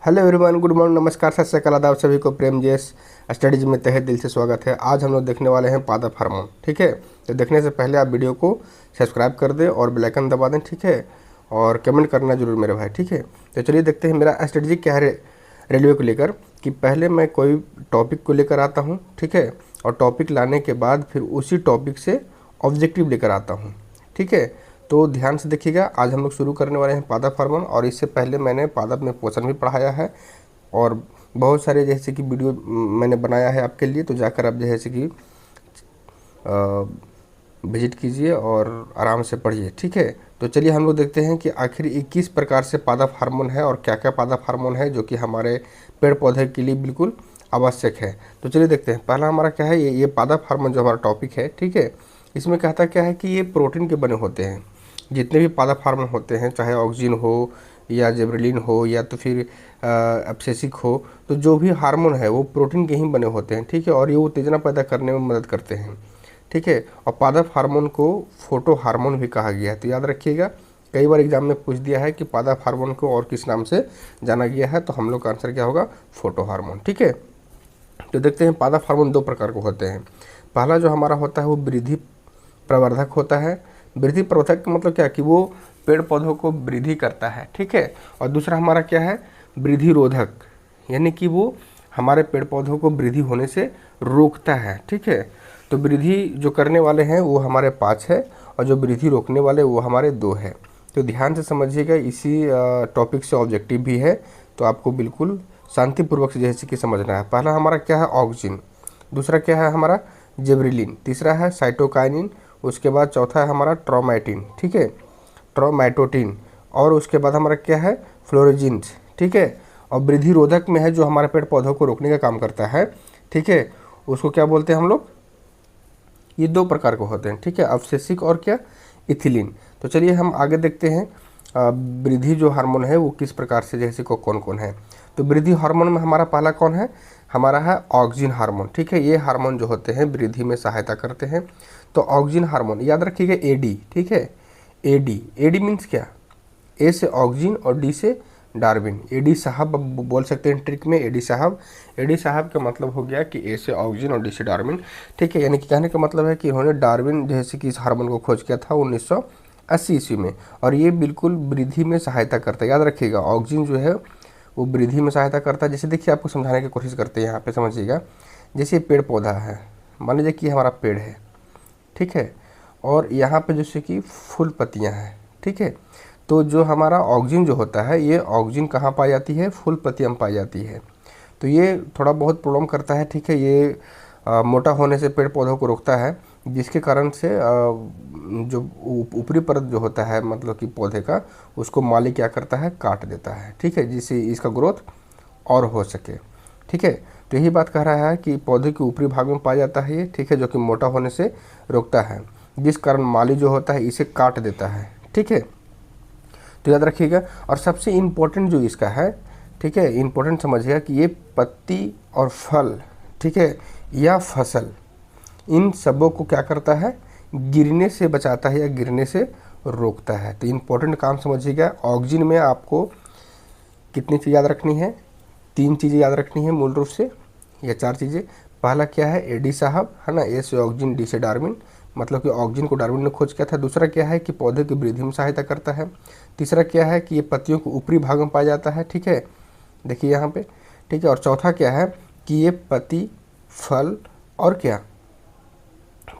Hello everyone, good morning, नमस्कार, सत श्री अकाल, आदाब। सभी को प्रेम जेस स्टडीज में तहे दिल से स्वागत है। आज हम लोग देखने वाले हैं पादप हार्मोन। ठीक है, तो देखने से पहले आप वीडियो को सब्सक्राइब कर दें और बेल आइकन दबा दें। ठीक है, और कमेंट करना जरूर मेरे भाई। ठीक है, तो चलिए देखते हैं मेरा स्ट्रेटजी क्या है रेलवे को लेकर। कि पहले मैं कोई टॉपिक को लेकर आता हूँ, ठीक है, और टॉपिक लाने के बाद फिर उसी टॉपिक से ऑब्जेक्टिव लेकर आता हूँ। ठीक है, तो ध्यान से देखिएगा। आज हम लोग शुरू करने वाले हैं पादप हार्मोन, और इससे पहले मैंने पादप में पोषण भी पढ़ाया है और बहुत सारे जैसे कि वीडियो मैंने बनाया है आपके लिए। तो जाकर आप जैसे कि विजिट कीजिए और आराम से पढ़िए। ठीक है, तो चलिए हम लोग देखते हैं कि आखिर 21 प्रकार से पादप हार्मोन है और क्या क्या पादप हार्मोन है जो कि हमारे पेड़ पौधे के लिए बिल्कुल आवश्यक है। तो चलिए देखते हैं। पहला हमारा क्या है, ये पादप हार्मोन जो हमारा टॉपिक है। ठीक है, इसमें कहता क्या है कि ये प्रोटीन के बने होते हैं। जितने भी पादप हार्मोन होते हैं, चाहे ऑक्सिन हो या जिबरेलिन हो या तो फिर एब्सिसिक हो, तो जो भी हार्मोन है वो प्रोटीन के ही बने होते हैं। ठीक है, और ये उत्तेजना पैदा करने में मदद करते हैं। ठीक है, और पादप हार्मोन को फोटो हार्मोन भी कहा गया है। तो याद रखिएगा, कई बार एग्जाम में पूछ दिया है कि पादप हार्मोन को और किस नाम से जाना गया है, तो हम लोग का आंसर क्या होगा, फोटो हार्मोन। ठीक है, तो देखते हैं पादप हार्मोन दो प्रकार के होते हैं। पहला जो हमारा होता है वो वृद्धि प्रवर्धक होता है। वृद्धि प्रवर्धक का मतलब क्या कि वो पेड़ पौधों को वृद्धि करता है। ठीक है, और दूसरा हमारा क्या है, वृद्धि रोधक, यानी कि वो हमारे पेड़ पौधों को वृद्धि होने से रोकता है। ठीक है, तो वृद्धि जो करने वाले हैं वो हमारे 5 है और जो वृद्धि रोकने वाले वो हमारे 2 है। तो ध्यान से समझिएगा, इसी टॉपिक से ऑब्जेक्टिव भी है, तो आपको बिल्कुल शांतिपूर्वक से जैसे कि समझना है। पहला हमारा क्या है, ऑक्सिन। दूसरा क्या है हमारा, जिबरेलिन। तीसरा है साइटोकाइनिन। उसके बाद चौथा है हमारा ट्रोमैटिन। ठीक है, ट्रोमैटोटिन। और उसके बाद हमारा क्या है, फ्लोरोजिन्स। ठीक है, और वृद्धि रोधक में है जो हमारे पेड़ पौधों को रोकने का काम करता है। ठीक है, उसको क्या बोलते हैं हम लोग, ये 2 प्रकार के होते हैं। ठीक है, अवशेषिक और क्या, इथिलीन। तो चलिए हम आगे देखते हैं वृद्धि जो हार्मोन है वो किस प्रकार से जैसे को कौन कौन है। तो वृद्धि हार्मोन में हमारा पहला कौन है, हमारा है ऑक्सिन हार्मोन। ठीक है, ये हार्मोन जो होते हैं वृद्धि में सहायता करते हैं। तो ऑक्सिन हार्मोन याद रखिएगा, एडी। ठीक है, एडी। एडी मीन्स क्या, ए से ऑक्सिन और डी से डार्विन। एडी साहब बोल सकते हैं ट्रिक में, एडी साहब। एडी साहब का मतलब हो गया कि ए से ऑक्सिन और डी से डार्विन। ठीक है, यानी कि कहने का मतलब है कि इन्होंने डार्विन जैसे कि इस हार्मोन को खोज किया था 1980 ईस्वी में, और ये बिल्कुल वृद्धि में सहायता करता है। याद रखिएगा, ऑक्सिन जो है वो वृद्धि में सहायता करता है। जैसे देखिए, आपको समझाने की कोशिश करते हैं, यहाँ पे समझिएगा। जैसे पेड़ पौधा है, मान लीजिए कि हमारा पेड़ है, ठीक है, और यहाँ पे जैसे कि फूल पत्तियाँ हैं। ठीक है, तो जो हमारा ऑक्सिन जो होता है, ये ऑक्सिन कहाँ पाई जाती है, फूल पत्तियाँ में पाई जाती है। तो ये थोड़ा बहुत प्रॉब्लम करता है। ठीक है, ये मोटा होने से पेड़ पौधों को रोकता है, जिसके कारण से जो ऊपरी परत जो होता है मतलब कि पौधे का, उसको माली क्या करता है, काट देता है। ठीक है, जिससे इसका ग्रोथ और हो सके। ठीक है, तो यही बात कह रहा है कि पौधे के ऊपरी भाग में पाया जाता है ये। ठीक है, जो कि मोटा होने से रोकता है, जिस कारण माली जो होता है इसे काट देता है। ठीक है, तो याद रखिएगा। और सबसे इम्पोर्टेंट जो इसका है, ठीक है, इम्पोर्टेंट समझिएगा कि ये पत्ती और फल, ठीक है, या फसल, इन सबों को क्या करता है, गिरने से बचाता है या गिरने से रोकता है। तो इम्पोर्टेंट काम समझिएगा। ऑक्सिन में आपको कितनी चीज़ याद रखनी है, 3 चीज़ें याद रखनी है मूल रूप से, या 4 चीज़ें। पहला क्या है, एडी साहब, है ना, ए से ऑक्सिन, डी से डार्विन, मतलब कि ऑक्सिन को डार्विन ने खोज किया था। दूसरा क्या है कि पौधे की वृद्धि में सहायता करता है। तीसरा क्या है कि ये पत्तियों के ऊपरी भाग में पाया जाता है। ठीक है, देखिए यहाँ पे। ठीक है, और चौथा क्या है कि ये पत्ती, फल और क्या,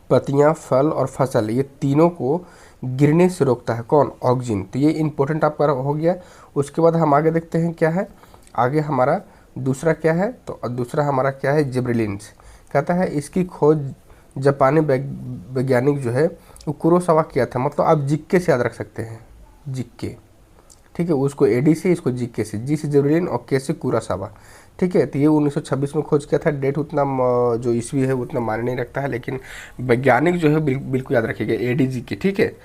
पत्तियाँ, फल और फसल, ये तीनों को गिरने से रोकता है। कौन, ऑक्सिन। तो ये इंपॉर्टेंट आपका हो गया। उसके बाद हम आगे देखते हैं क्या है, आगे हमारा दूसरा क्या है, तो दूसरा हमारा क्या है, जिबरेलिन्स। कहता है इसकी खोज जापानी वैज्ञानिक जो है वो कुरोसावा किया था। मतलब आप जिक्के से याद रख सकते हैं, जिक्के। ठीक है, उसको एडी से, इसको जिक्के से, जी से जिबरेलिन और के से कुरोसावा। ठीक है, तो ये 1926 में खोज किया था। डेट उतना जो ईस्वी है उतना मायने नहीं रखता है, लेकिन वैज्ञानिक जो है बिल्कुल याद रखिएगा, एडीजी की। ठीक है,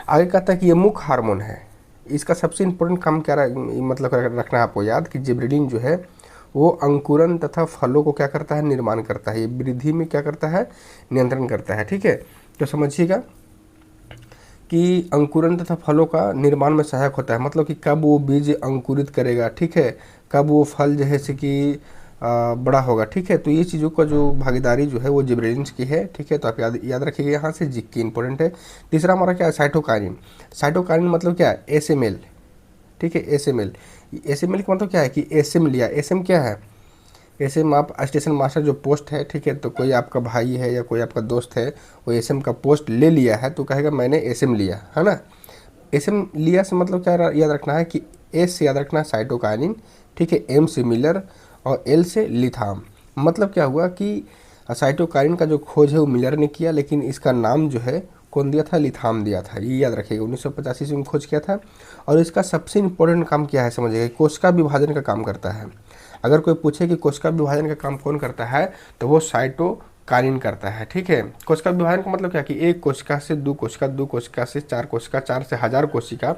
आगे कहता है कि ये मुख्य हार्मोन है। इसका सबसे इम्पोर्टेंट काम क्या मतलब रखना है आपको याद, कि जिबरेलिन जो है वो अंकुरन तथा फलों को क्या करता है, निर्माण करता है। ये वृद्धि में क्या करता है, नियंत्रण करता है। ठीक है, तो समझिएगा कि अंकुरन तथा फलों का निर्माण में सहायक होता है। मतलब कि कब वो बीज अंकुरित करेगा, ठीक है, कब वो फल जो है से कि बड़ा होगा, ठीक है। तो ये चीज़ों का जो भागीदारी जो है वो जिबरेलिन्स की है, ठीक है। तो आप याद रखिएगा यहाँ से, जिक की इंपॉर्टेंट है। तीसरा हमारा क्या है, साइटोकाइनिन। साइटोकाइनिन मतलब क्या है, एसएमएल, ठीक है। एसएमएल, एसएमएल का मतलब क्या है कि एसएम लिया। एसएम क्या है, एसएम आप स्टेशन मास्टर जो पोस्ट है, ठीक है। तो कोई आपका भाई है या कोई आपका दोस्त है, वो एसएम का पोस्ट ले लिया है तो कहेगा मैंने एसएम लिया, है ना। एसएम लिया से मतलब क्या याद रखना है कि एस से याद रखना है साइटोकाइनिन, ठीक है। एम से मिलर और एल से लिथाम। मतलब क्या हुआ कि साइटोकाइनिन का जो खोज है वो मिलर ने किया, लेकिन इसका नाम जो है कौन दिया था, लिथाम दिया था। ये याद रखिएगा, 1985 ईस्वी में खोज किया था। और इसका सबसे इंपॉर्टेंट काम क्या है समझिएगा, कोशिका विभाजन का काम करता है। अगर कोई पूछे कि कोशिका विभाजन का काम कौन करता है, तो वो साइटोकाइनिन करता है, ठीक है। कोशिका विभाजन का मतलब क्या कि एक कोशिका से दो कोशिका, दो कोशिका से चार कोशिका, चार से हजार कोशिका।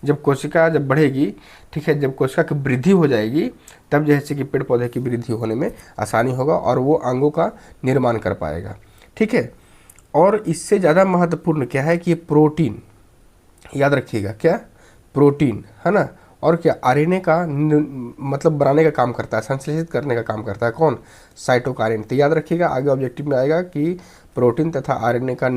जब कोशिका जब बढ़ेगी, ठीक है, जब कोशिका की वृद्धि हो जाएगी, तब जैसे कि पेड़ पौधे की वृद्धि होने में आसानी होगा और वो अंगों का निर्माण कर पाएगा, ठीक है। और इससे ज़्यादा महत्वपूर्ण क्या है कि ये प्रोटीन, याद रखिएगा क्या, प्रोटीन, है ना। और क्या, आरएनए का मतलब बनाने का काम करता है, संश्लेषित करने का काम करता है कौन, साइटोकाइनिन। तो याद रखिएगा, आगे ऑब्जेक्टिव में आएगा कि प्रोटीन तथा आरएनए का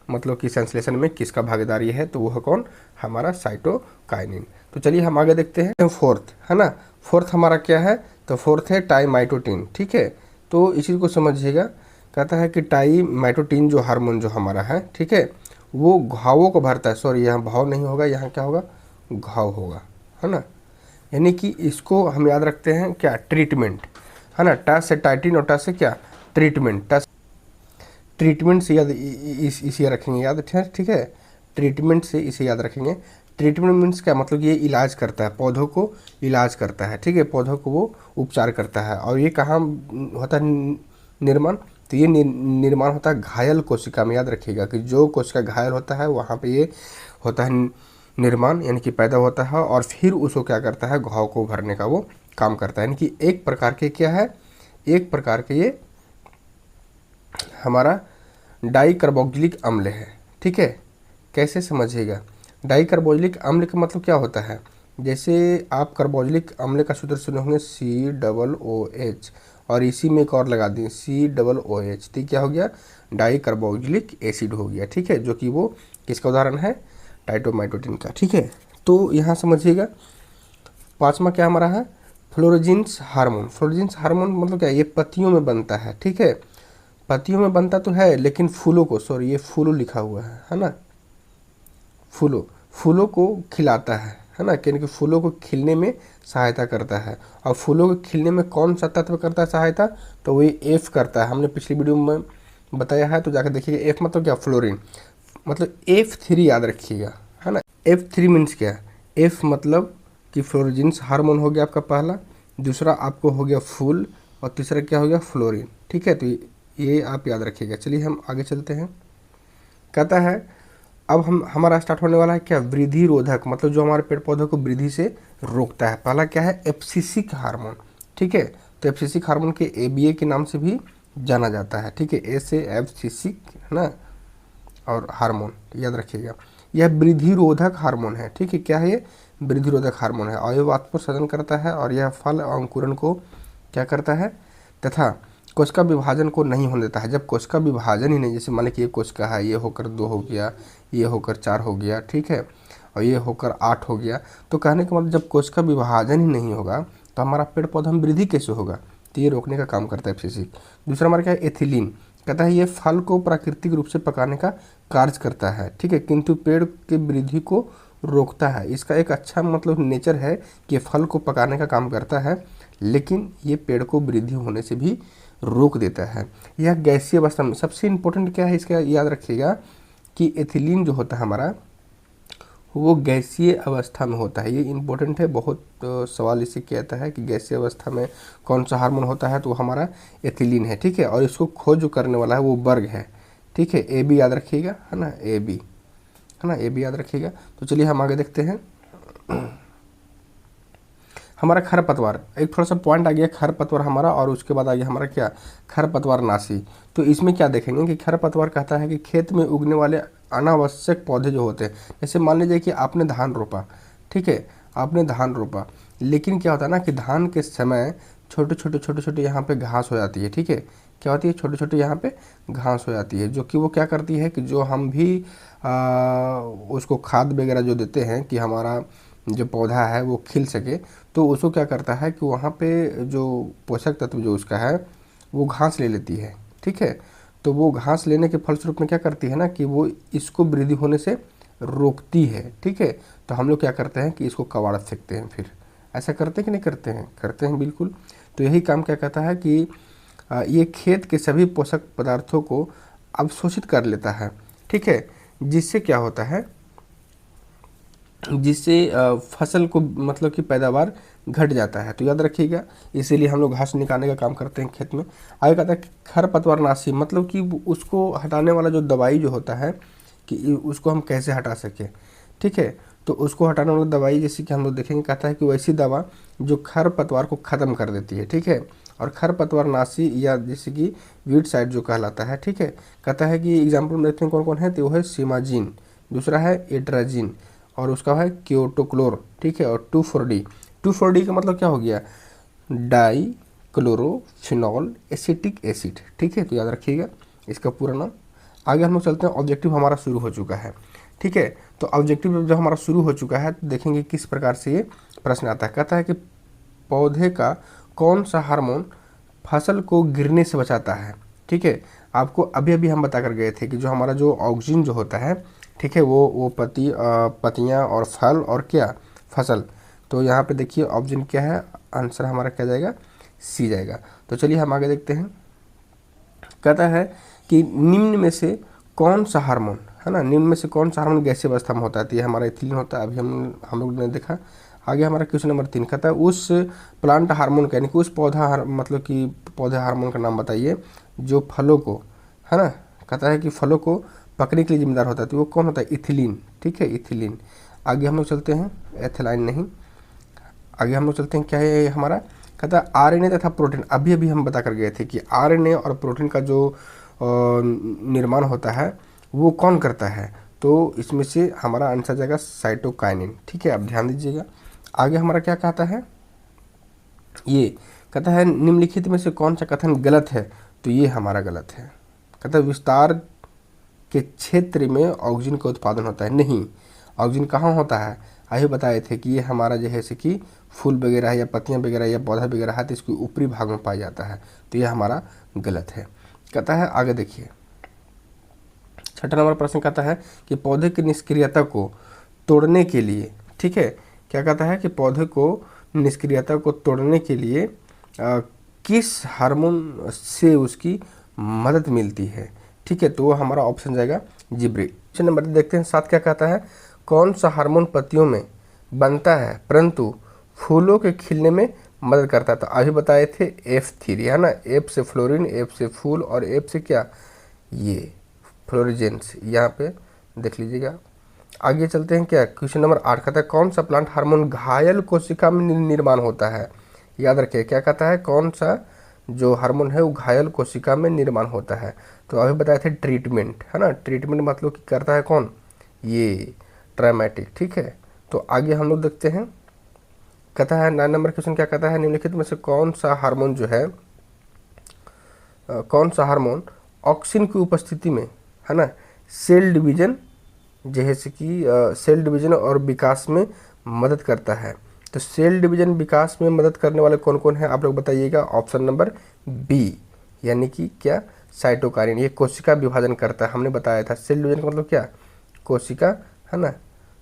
मतलब कि संश्लेषण में किसका भागीदारी है, तो वो है कौन, हमारा साइटोकाइनिन। तो चलिए हम आगे देखते हैं फोर्थ, है ना। फोर्थ हमारा क्या है, तो फोर्थ है टाइमाइटोटिन, ठीक है। तो इसी को समझिएगा, कहता है कि टाइमाइटोटिन जो हार्मोन जो हमारा है, ठीक है, वो घावों को भरता है। सॉरी, यहाँ भाव नहीं होगा, यहाँ क्या होगा, घाव होगा, है ना। यानी कि इसको हम याद रखते हैं क्या, ट्रीटमेंट, है ना। टा से टाइटिन और टा से क्या, ट्रीटमेंट। टा ट्रीटमेंट से याद इसे रखेंगे याद, ठीक है। ट्रीटमेंट से इसे याद रखेंगे। ट्रीटमेंट मीन्स क्या, मतलब ये इलाज करता है, पौधों को इलाज करता है, ठीक है। पौधों को वो उपचार करता है। और ये कहाँ होता है निर्माण, तो ये निर्माण होता है घायल कोशिका में। याद रखिएगा कि जो कोशिका घायल होता है वहाँ पे ये होता है निर्माण, यानी कि पैदा होता है। और फिर उसको क्या करता है, घाव को भरने का वो काम करता है। यानी कि एक प्रकार के क्या है, एक प्रकार के ये हमारा डाइकार्बोक्जिलिक अम्ल है, ठीक है। कैसे समझिएगा, डाइकार्बोक्जिलिक अम्ल का मतलब क्या होता है, जैसे आप कार्बोक्जिलिक अम्ल का सूत्र सुने होंगे COOH, और इसी में एक और लगा दें COOH, तो क्या हो गया, डाइकार्बोक्जिलिक एसिड हो गया, ठीक है। जो कि वो किसका उदाहरण है, टाइटोमाइटोटिन का, ठीक है। तो यहाँ समझिएगा, पांचवा क्या हमारा है, फ्लोरोजिन्स हार्मोन। फ्लोरोजिन्स हार्मोन मतलब क्या, ये पत्तियों में बनता है, ठीक है। पत्तियों में बनता तो है, लेकिन फूलों को, सॉरी ये फूलों लिखा हुआ है ना, फूलों को खिलाता है ना, क्योंकि फूलों को खिलने में सहायता करता है। और फूलों को खिलने में कौन सा तत्व करता है सहायता, तो वही एफ करता है। हमने पिछली वीडियो में बताया है, तो जाकर देखिएगा। एफ मतलब क्या, फ्लोरीन, मतलब F3 याद रखिएगा, है ना। F3 मीन्स क्या, एफ मतलब कि फ्लोरोजिन्स हार्मोन हो गया आपका पहला, दूसरा आपको हो गया फूल, और तीसरा क्या हो गया, फ्लोरीन, ठीक है। तो ये आप याद रखिएगा। चलिए हम आगे चलते हैं। कहता है अब हमारा स्टार्ट होने वाला है क्या, वृद्धि रोधक, मतलब जो हमारे पेड़ पौधों को वृद्धि से रोकता है। पहला क्या है, एब्सिसिक हार्मोन, ठीक है। तो एब्सिसिक हार्मोन के ABA के नाम से भी जाना जाता है, ठीक है। ए से एब्सिसिक, है ना, और हार्मोन याद रखिएगा। यह वृद्धि रोधक हार्मोन है, ठीक है। क्या है ये, वृद्धि रोधक हार्मोन है। अवयवात्मक करता है, और यह फल अंकुरन को क्या करता है, तथा कोशिका विभाजन को नहीं होने देता है। जब कोशिका विभाजन ही नहीं, जैसे मान लीजिए कि ये कोशिका है, ये होकर 2 हो गया, ये होकर 4 हो गया, ठीक है, और ये होकर 8 हो गया, तो कहने का मतलब जब कोशिका विभाजन ही नहीं होगा तो हमारा पेड़ पौधा में वृद्धि कैसे होगा, तो ये रोकने का काम करता है एब्सिसिक। दूसरा हमारा क्या है, एथिलीन, कहता है ये फल को प्राकृतिक रूप से पकाने का कार्य करता है, ठीक है, किंतु पेड़ के वृद्धि को रोकता है। इसका एक अच्छा मतलब नेचर है कि फल को पकाने का काम करता है, लेकिन ये पेड़ को वृद्धि होने से भी रोक देता है। यह गैसीय अवस्था में, सबसे इम्पोर्टेंट क्या है इसका याद रखिएगा कि एथिलीन जो होता है हमारा, वो गैसीय अवस्था में होता है। ये इम्पोर्टेंट है, बहुत सवाल इससे किया जाता है कि गैसीय अवस्था में कौन सा हार्मोन होता है, तो हमारा एथिलीन है, ठीक है। और इसको खोज जो करने वाला है वो बर्ग है, ठीक है। AB याद रखिएगा, है ना, AB, है ना, AB याद रखिएगा। तो चलिए हम आगे देखते हैं। हमारा खरपतवार, एक थोड़ा सा पॉइंट आ गया खरपतवार हमारा, और उसके बाद आ गया हमारा क्या, खरपतवार नाशी। तो इसमें क्या देखेंगे कि खरपतवार कहता है कि खेत में उगने वाले अनावश्यक पौधे जो होते हैं, जैसे मान लीजिए कि आपने धान रोपा, ठीक है, आपने धान रोपा, लेकिन क्या होता है ना कि धान के समय छोटे छोटे यहाँ पे घास हो जाती है, ठीक है। क्या होती है, छोटे छोटे यहाँ पे घास हो जाती है, जो कि वो क्या करती है कि जो हम भी उसको खाद वगैरह जो देते हैं कि हमारा जो पौधा है वो खिल सके, तो उसको क्या करता है कि वहाँ पे जो पोषक तत्व जो उसका है वो घास ले लेती है, ठीक है। तो वो घास लेने के फलस्वरूप में क्या करती है ना कि वो इसको वृद्धि होने से रोकती है, ठीक है। तो हम लोग क्या करते हैं कि इसको कबाड़ फेंकते हैं, फिर ऐसा करते हैं कि नहीं करते हैं, करते हैं बिल्कुल। तो यही काम क्या कहता है कि ये खेत के सभी पोषक पदार्थों को अवशोषित कर लेता है, ठीक है। जिससे क्या होता है, जिससे फसल को मतलब कि पैदावार घट जाता है। तो याद रखिएगा, इसीलिए हम लोग घास निकालने का काम करते हैं खेत में। आगे कहता है खरपतवारनाशी, मतलब कि उसको हटाने वाला जो दवाई जो होता है कि उसको हम कैसे हटा सकें, ठीक है। तो उसको हटाने वाला दवाई जैसे कि हम लोग देखेंगे, कहता है कि वैसी दवा जो खरपतवार को ख़त्म कर देती है, ठीक है। और खरपतवारनाशी या जैसे कि वीडसाइड जो कहलाता है, ठीक है। कहता है कि एग्जाम्पल में देखते हैं कौन कौन है, तो वो है सीमाजीन, दूसरा है एट्राजीन, और उसका है क्योटोक्लोर, ठीक है। और 2,4-D, 2,4-D का मतलब क्या हो गया, डाई क्लोरोफिनॉल एसिटिक एसिड, ठीक है। तो याद रखिएगा इसका पूरा नाम। आगे हम लोग चलते हैं, ऑब्जेक्टिव हमारा शुरू हो चुका है, ठीक है। तो ऑब्जेक्टिव जब हमारा शुरू हो चुका है तो देखेंगे किस प्रकार से ये प्रश्न आता है। कहता है कि पौधे का कौन सा हार्मोन फसल को गिरने से बचाता है, ठीक है। आपको अभी अभी हम बता कर गए थे कि जो हमारा जो ऑक्सीजन जो होता है, ठीक है, वो पत्तियाँ और फल और क्या फसल। तो यहाँ पे देखिए ऑप्शन क्या है, आंसर हमारा क्या जाएगा, सी जाएगा। तो चलिए हम आगे देखते हैं। कहता है कि निम्न में से कौन सा हार्मोन, है ना, निम्न में से कौन सा हार्मोन गैसीय अवस्था में होता है, तो ये हमारा इथिलीन होता है, अभी हम लोग ने देखा। आगे हमारा क्वेश्चन नंबर 3 कहता है उस प्लांट हार्मोन का, यानी कि उस मतलब कि पौधे हार्मोन का नाम बताइए जो फलों को, है ना, कहता है कि फलों को पकने के लिए जिम्मेदार होता है, तो वो कौन होता है, इथिलीन, ठीक है, इथिलीन। आगे हम लोग चलते हैं, एथिलाइन नहीं, आगे हम लोग चलते हैं, क्या है हमारा, कहता है आरएनए तथा प्रोटीन। अभी अभी हम बता कर गए थे कि आरएनए और प्रोटीन का जो निर्माण होता है वो कौन करता है, तो इसमें से हमारा आंसर जाएगा साइटोकाइनिन, ठीक है। अब ध्यान दीजिएगा आगे हमारा क्या कहता है, ये कहता है निम्नलिखित में से कौन सा कथन गलत है, तो ये हमारा गलत है। कहता है विस्तार के क्षेत्र में ऑक्सीजन का उत्पादन होता है, नहीं, ऑक्सीजन कहाँ होता है, अभी बताए थे कि ये हमारा जो है जैसे कि फूल वगैरह या पत्तियाँ वगैरह या पौधा वगैरह है तो इसके ऊपरी भाग में पाया जाता है, तो ये हमारा गलत है। कहता है आगे देखिए, 6ठा नंबर प्रश्न कहता है कि पौधे की निष्क्रियता को तोड़ने के लिए, ठीक है, क्या कहता है कि पौधे को निष्क्रियता को तोड़ने के लिए किस हार्मोन से उसकी मदद मिलती है, ठीक है। तो वो हमारा ऑप्शन जाएगा जिब्रेलिन। क्वेश्चन नंबर देखते हैं 7 क्या कहता है, कौन सा हार्मोन पत्तियों में बनता है परंतु फूलों के खिलने में मदद करता है, तो अभी बताए थे F3, है ना, F से फ्लोरिन, F से फूल और F से क्या, ये फ्लोरिजेंस, यहाँ पे देख लीजिएगा। आगे चलते हैं, क्या क्वेश्चन नंबर 8 कहता है कौन सा प्लांट हार्मोन घायल कोशिका में निर्माण होता है, याद रखिए क्या कहता है, कौन सा जो हार्मोन है वो घायल कोशिका में निर्माण होता है, तो अभी बताए थे ट्रीटमेंट, है ना, ट्रीटमेंट मतलब कि करता है कौन, ये ट्रामेटिक, ठीक है। तो आगे हम लोग देखते हैं, कहता है 9 नंबर क्वेश्चन क्या कहता है, निम्नलिखित में से कौन सा हार्मोन जो है, कौन सा हार्मोन ऑक्सिन की उपस्थिति में, है ना, सेल डिवीजन जैसे कि सेल डिवीजन और विकास में मदद करता है। तो सेल डिवीजन विकास में मदद करने वाले कौन कौन है आप लोग बताइएगा, ऑप्शन नंबर बी, यानी कि क्या, साइटोकाइनिन, ये कोशिका विभाजन करता है, हमने बताया था सेल डिवीजन का मतलब क्या, कोशिका, है ना,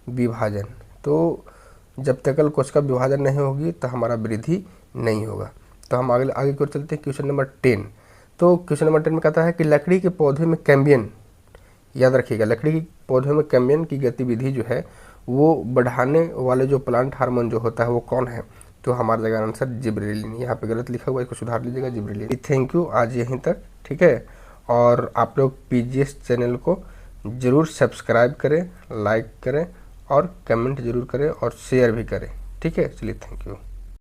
विभाजन। तो जब तक कोशिका विभाजन नहीं होगी तो हमारा वृद्धि नहीं होगा। तो हम आगे आगे की ओर चलते हैं, क्वेश्चन नंबर 10। तो क्वेश्चन नंबर 10 में कहता है कि लकड़ी के पौधे में कैम्बियन, याद रखिएगा लकड़ी के पौधे में कैम्बियन की गतिविधि जो है वो बढ़ाने वाले जो प्लांट हार्मोन जो होता है वो कौन है, तो हमारा जगह आंसर जिब्रेलिन, यहाँ पे गलत लिखा हुआ है, इसको सुधार लीजिएगा, जिब्रेलिन। थैंक यू, आज यहीं तक, ठीक है। और आप लोग पीजीएस चैनल को ज़रूर सब्सक्राइब करें, लाइक करें और कमेंट ज़रूर करें और शेयर भी करें, ठीक है। चलिए थैंक यू।